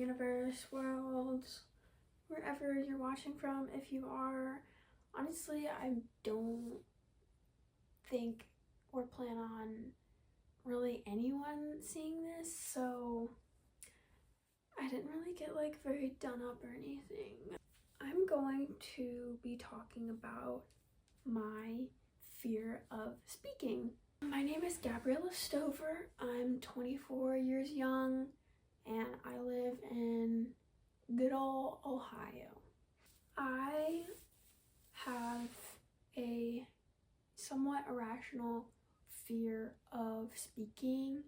universe, world, wherever you're watching from. If you are, honestly, I don't think or plan on really anyone seeing this, so I didn't really get like very done up or anything. I'm going to be talking about my fear of speaking. My name is Gabriella Stover. I'm 24 years young and I live in good old Ohio. I have a somewhat irrational fear of speaking,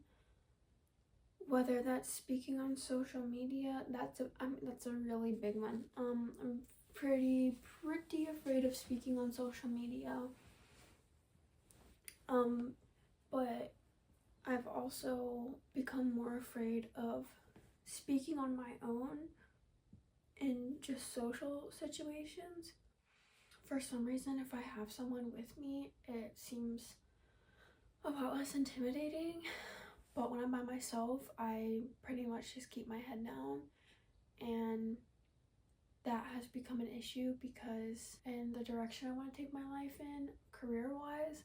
whether that's speaking on social media. That's a really big one. I'm pretty afraid of speaking on social media. But I've also become more afraid of speaking on my own in just social situations. For some reason, if I have someone with me, it seems a lot less intimidating. But when I'm by myself, I pretty much just keep my head down, and that has become an issue because in the direction I want to take my life in, career-wise,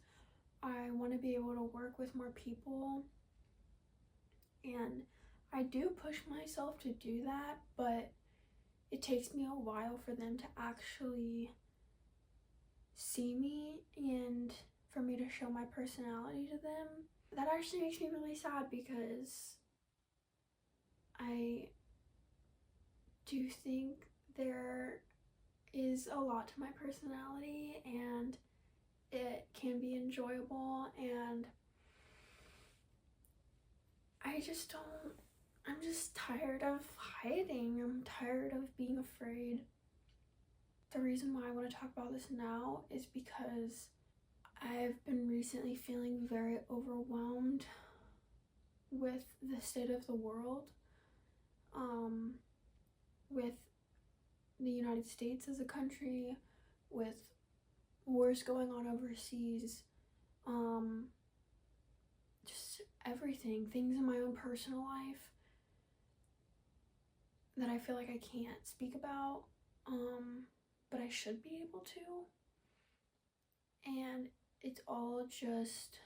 I want to be able to work with more people, and I do push myself to do that, but it takes me a while for them to actually see me and for me to show my personality to them. That actually makes me really sad because I do think there is a lot to my personality and it can be enjoyable, and I'm just tired of hiding. I'm tired of being afraid. The reason why I want to talk about this now is because I've been recently feeling very overwhelmed with the state of the world, with the United States as a country, with wars going on overseas, just everything, things in my own personal life that I feel like I can't speak about, but I should be able to. And it's all just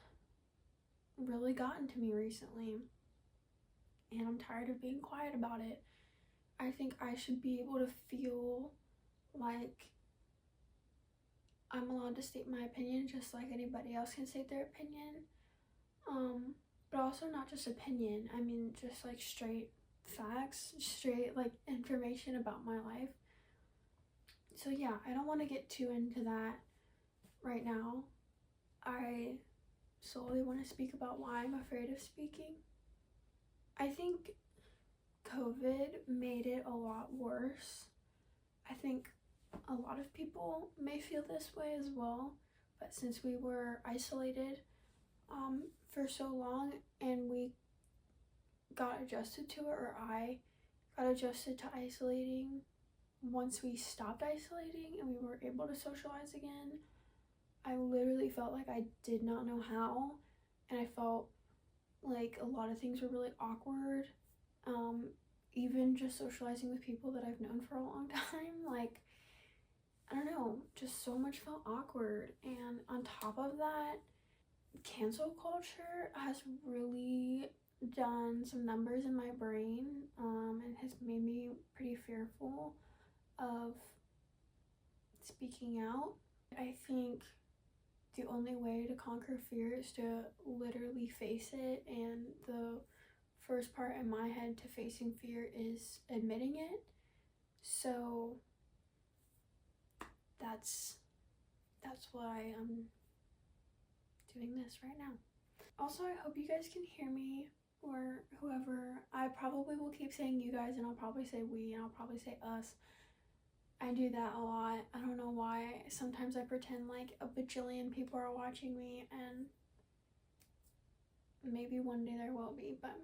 really gotten to me recently, and I'm tired of being quiet about it. I think I should be able to feel like I'm allowed to state my opinion just like anybody else can state their opinion, but also not just opinion, I mean just like straight facts, straight like information about my life. So yeah, I don't want to get too into that right now. I solely want to speak about why I'm afraid of speaking. I think COVID made it a lot worse. I think a lot of people may feel this way as well, but since we were isolated for so long and we got adjusted to it, or I got adjusted to isolating once we stopped isolating and we were able to socialize again, I literally felt like I did not know how, and I felt like a lot of things were really awkward. Even just socializing with people that I've known for a long time, like, I don't know, just so much felt awkward. And on top of that, cancel culture has really done some numbers in my brain, and has made me pretty fearful of speaking out. I think the only way to conquer fear is to literally face it, and the first part in my head to facing fear is admitting it. So that's why I'm doing this right now. Also, I hope you guys can hear me, or whoever. I probably will keep saying you guys, and I'll probably say we, and I'll probably say us. I do that a lot. I don't know why. Sometimes I pretend like a bajillion people are watching me, and maybe one day there will be, but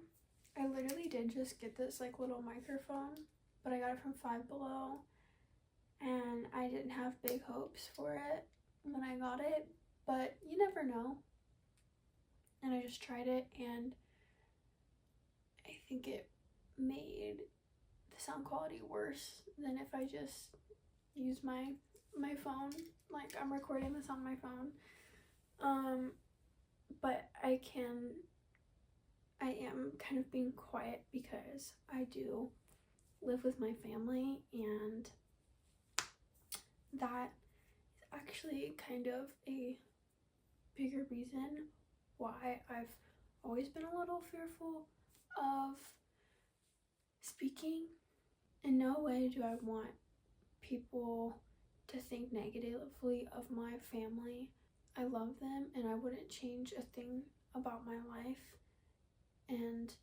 I literally did just get this like little microphone, but I got it from Five Below, and I didn't have big hopes for it when I got it, but you never know. And I just tried it, and I think it made the the sound quality worse than if I just use my phone. Like, I'm recording this on my phone. But I am kind of being quiet because I do live with my family, and that is actually kind of a bigger reason why I've always been a little fearful of speaking. In no way do I want people to think negatively of my family. I love them and I wouldn't change a thing about my life. And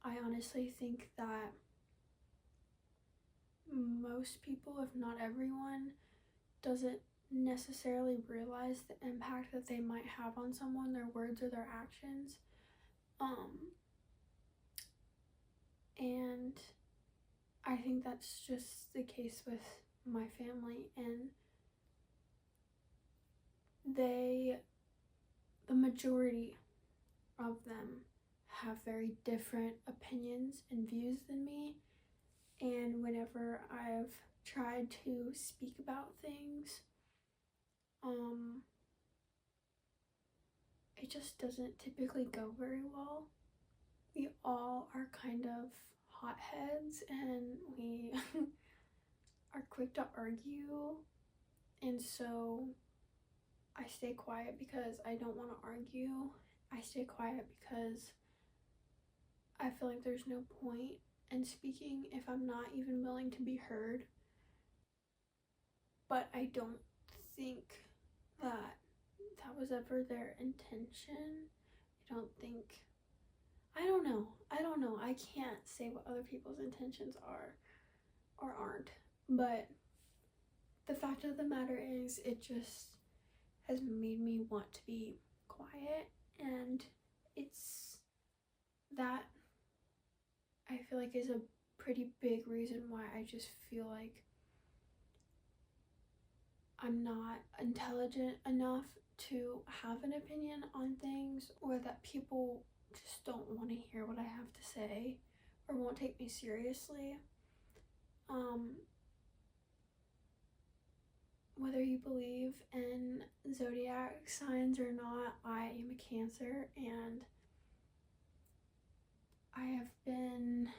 I honestly think that most people, if not everyone, doesn't necessarily realize the impact that they might have on someone, their words or their actions. And I think that's just the case with my family, and the majority of them have very different opinions and views than me. And whenever I've tried to speak about things, it just doesn't typically go very well. We all are kind of hotheads, and we are quick to argue, and so I stay quiet because I don't want to argue. I stay quiet because I feel like there's no point in speaking if I'm not even willing to be heard. But I don't think that was ever their intention. I don't know. I can't say what other people's intentions are or aren't. But the fact of the matter is, it just has made me want to be quiet, and it's that I feel like is a pretty big reason why I just feel like I'm not intelligent enough to have an opinion on things, or that people just don't want to hear what I have to say or won't take me seriously. Whether you believe in zodiac signs or not, I am a Cancer, and I have been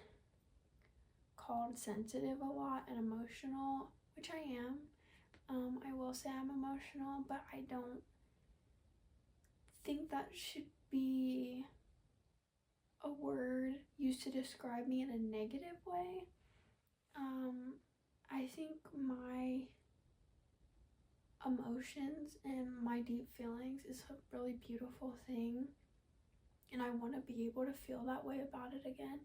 called sensitive a lot and emotional, which I am. I will say I'm emotional, but I don't think that should be a word used to describe me in a negative way. I think my emotions and my deep feelings is a really beautiful thing, and I want to be able to feel that way about it again.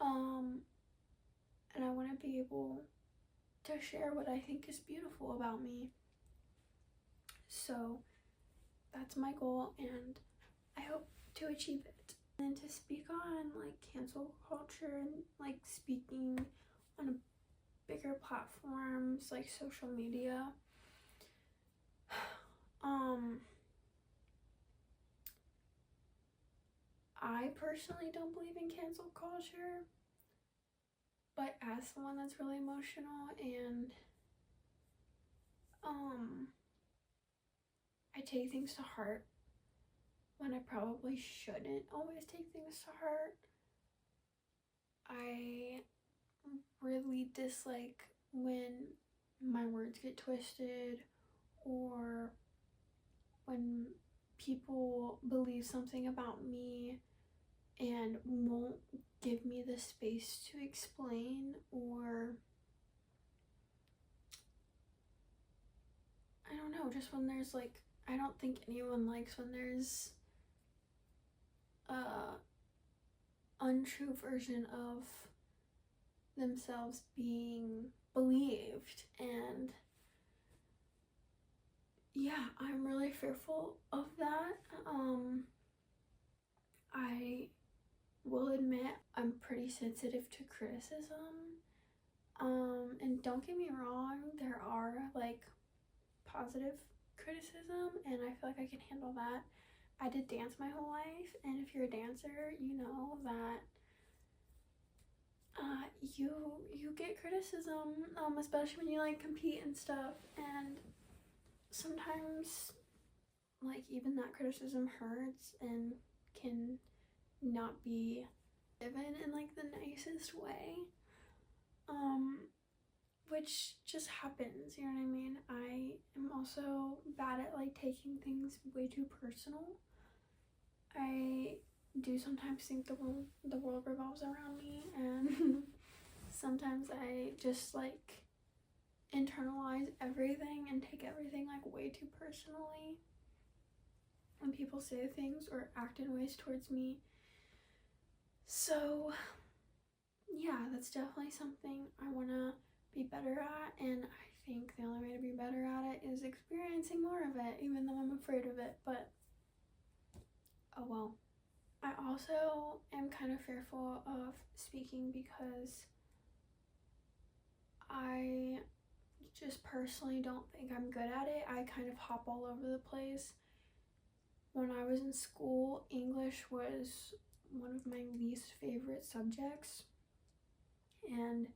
And I want to be able to share what I think is beautiful about me. So that's my goal, and I hope to achieve it. And to speak on like cancel culture and like speaking on a bigger platforms like social media, I personally don't believe in cancel culture, but as someone that's really emotional and I take things to heart when I probably shouldn't always take things to heart. I really dislike when my words get twisted, or when people believe something about me and won't give me the space to explain, or I don't know, just when there's like, I don't think anyone likes when there's a untrue version of themselves being believed. And yeah, I'm really fearful of that. I will admit I'm pretty sensitive to criticism. And don't get me wrong, there are like positive criticism, and I feel like I can handle that. I did dance my whole life, and if you're a dancer, you know that you get criticism, especially when you like compete and stuff, and sometimes like even that criticism hurts and can not be given in like the nicest way, which just happens, you know what I mean? I am also bad at like taking things way too personal. I do sometimes think the world revolves around me, and sometimes I just like internalize everything and take everything like way too personally when people say things or act in ways towards me. So yeah, that's definitely something I want to be better at, and I think the only way to be better at it is experiencing more of it, even though I'm afraid of it. But oh well. I also am kind of fearful of speaking because I just personally don't think I'm good at it. I kind of hop all over the place. When I was in school, English was one of my least favorite subjects, and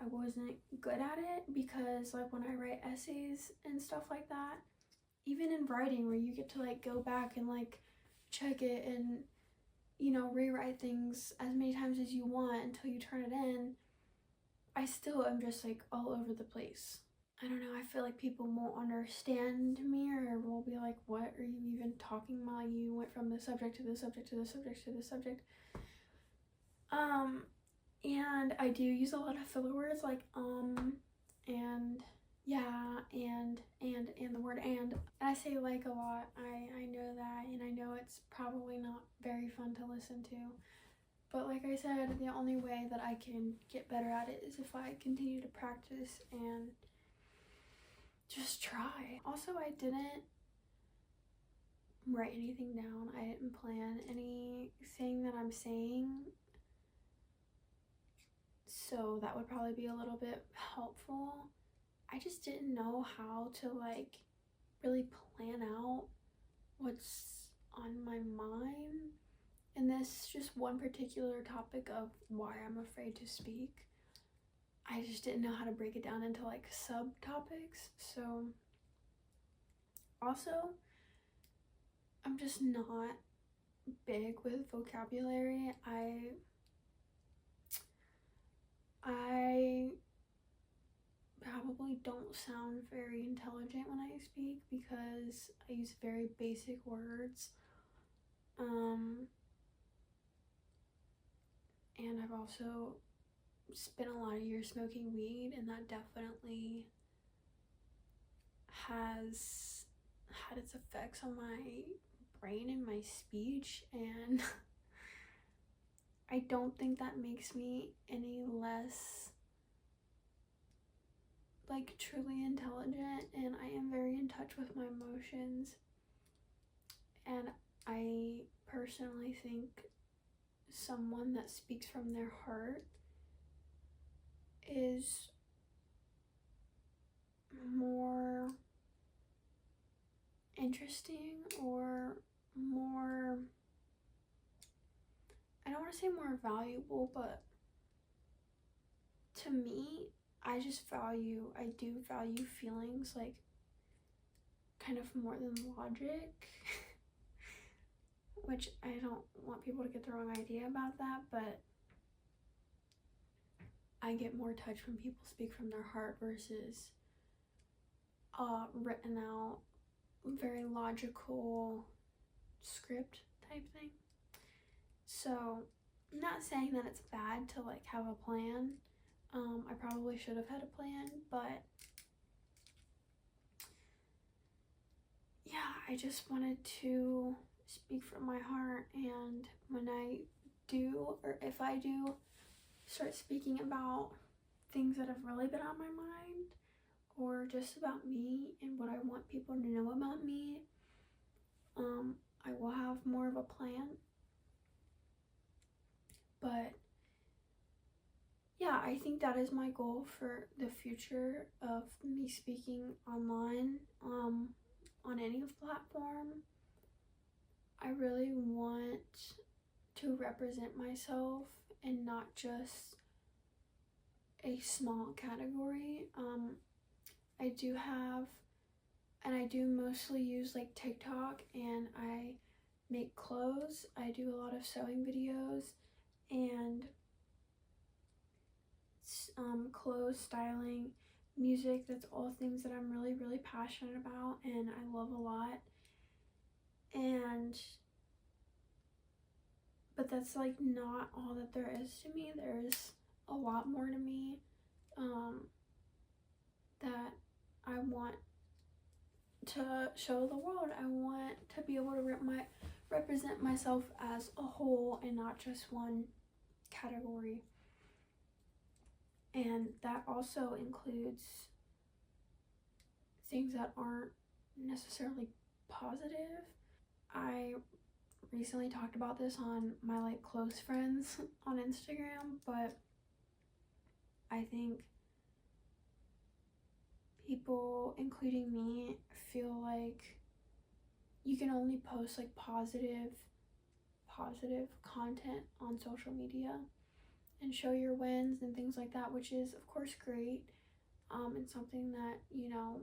I wasn't good at it because like when I write essays and stuff like that, even in writing where you get to like go back and like check it and, you know, rewrite things as many times as you want until you turn it in, I still am just like all over the place. I don't know, I feel like people won't understand me or will be like, what are you even talking about? You went from this subject to this subject to this subject to this subject. And I do use a lot of filler words like and yeah and the word and I say like a lot. I know that, and I know it's probably not very fun to listen to, but like I said, the only way that I can get better at it is if I continue to practice and just try. Also, I didn't write anything down. I didn't plan anything that I'm saying, so that would probably be a little bit helpful. I just didn't know how to like really plan out what's on my mind in this just one particular topic of why I'm afraid to speak. I just didn't know how to break it down into like subtopics. So also, I'm just not big with vocabulary. I probably don't sound very intelligent when I speak because I use very basic words. And I've also spent a lot of years smoking weed, and that definitely has had its effects on my brain and my speech, and I don't think that makes me any less like truly intelligent, and I am very in touch with my emotions, and I personally think someone that speaks from their heart is more interesting, or more, I don't want to say more valuable, but to me, I do value feelings like kind of more than logic, which I don't want people to get the wrong idea about that, but I get more touch when people speak from their heart versus written out, very logical script type thing. So I'm not saying that it's bad to like have a plan. I probably should have had a plan, but yeah, I just wanted to speak from my heart, and when I do, or if I do start speaking about things that have really been on my mind, or just about me and what I want people to know about me, I will have more of a plan. But yeah, I think that is my goal for the future of me speaking online, on any platform. I really want to represent myself and not just a small category. I do have, and I do mostly use like TikTok, and I make clothes. I do a lot of sewing videos and clothes styling, music. That's all things that I'm really, really passionate about and I love a lot. But that's like not all that there is to me. There's a lot more to me that I want to show the world. I want to be able to represent myself as a whole and not just one category. And that also includes things that aren't necessarily positive. I recently talked about this on my like close friends on Instagram, but I think people, including me, feel like you can only post like positive content on social media and show your wins and things like that, which is of course great, and something that, you know,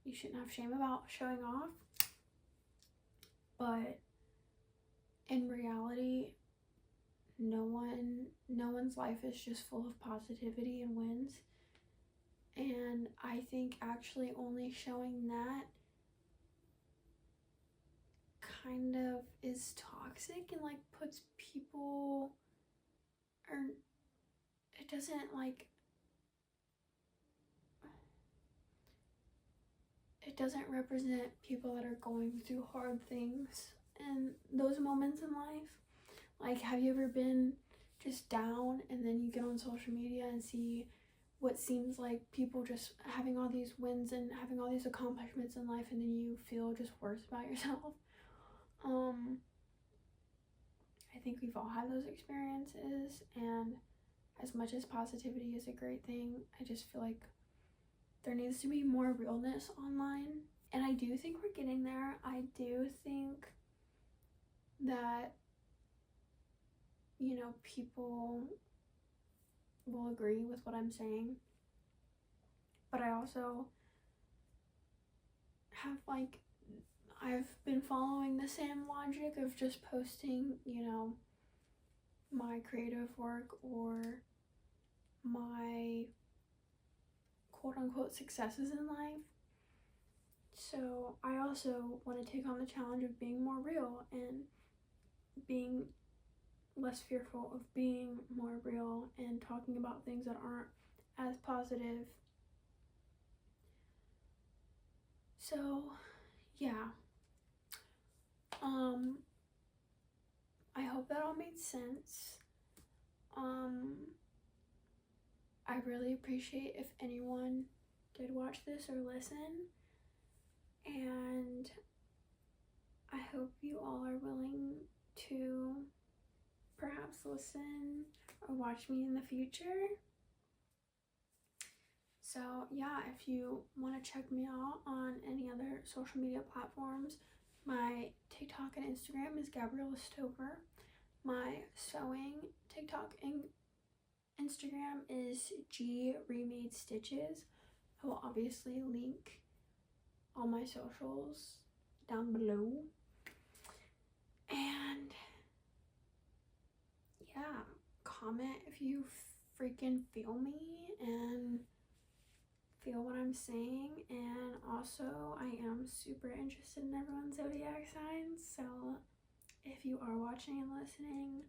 you shouldn't have shame about showing off. But in reality, no one's life is just full of positivity and wins. And I think actually only showing that kind of is toxic and like puts people, or it doesn't represent people that are going through hard things and those moments in life. Like, have you ever been just down and then you get on social media and see what seems like people just having all these wins and having all these accomplishments in life, and then you feel just worse about yourself? I think we've all had those experiences, and as much as positivity is a great thing, I just feel like there needs to be more realness online. And I do think we're getting there. I do think that, you know, people will agree with what I'm saying. But I also have like, I've been following the same logic of just posting, you know, my creative work or my quote-unquote successes in life. So I also want to take on the challenge of being more real and being less fearful of being more real and talking about things that aren't as positive. So yeah, I hope that all made sense. I really appreciate if anyone did watch this or listen, and I hope you all are willing to perhaps listen or watch me in the future. So yeah, if you want to check me out on any other social media platforms, my TikTok and Instagram is Gabriella Stover. My sewing TikTok and Instagram is G Remade Stitches. I will obviously link all my socials down below. And yeah, comment if you freaking feel me and feel what I'm saying. And also, I am super interested in everyone's zodiac signs, so if you are watching and listening,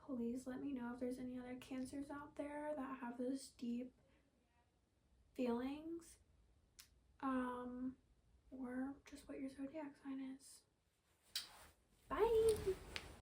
please let me know if there's any other Cancers out there that have those deep feelings, or just what your zodiac sign is. Bye!